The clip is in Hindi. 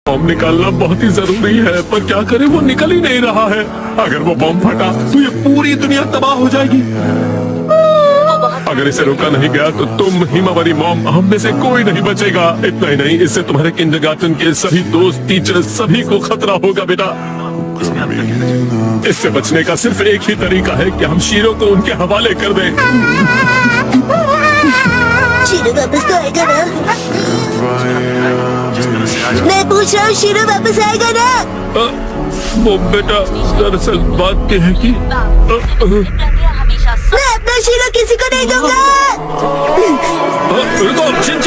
बॉम्ब निकालना बहुत ही जरूरी है, पर क्या करें वो निकल ही नहीं रहा है। अगर वो बॉम्ब फटा तो ये पूरी दुनिया तबाह हो जाएगी। अगर इसे रोका नहीं गया तो तुम, हिमावरी मॉम, हम में से कोई नहीं बचेगा। इतना ही नहीं, इससे तुम्हारे किंडरगार्टन के सभी दोस्त, टीचर्स, सभी को खतरा होगा बेटा। इससे बचने का सिर्फ एक ही तरीका है कि हम शीरो को उनके हवाले कर दें। शीरो वापस तो आएगा ना? मैं पूछ रहा हूँ, शीरो वापस आएगा ना? वो बेटा, दरअसल बात यह है कि मैं अपना शीरो किसी को नहीं दूंगा। रुको, चिंता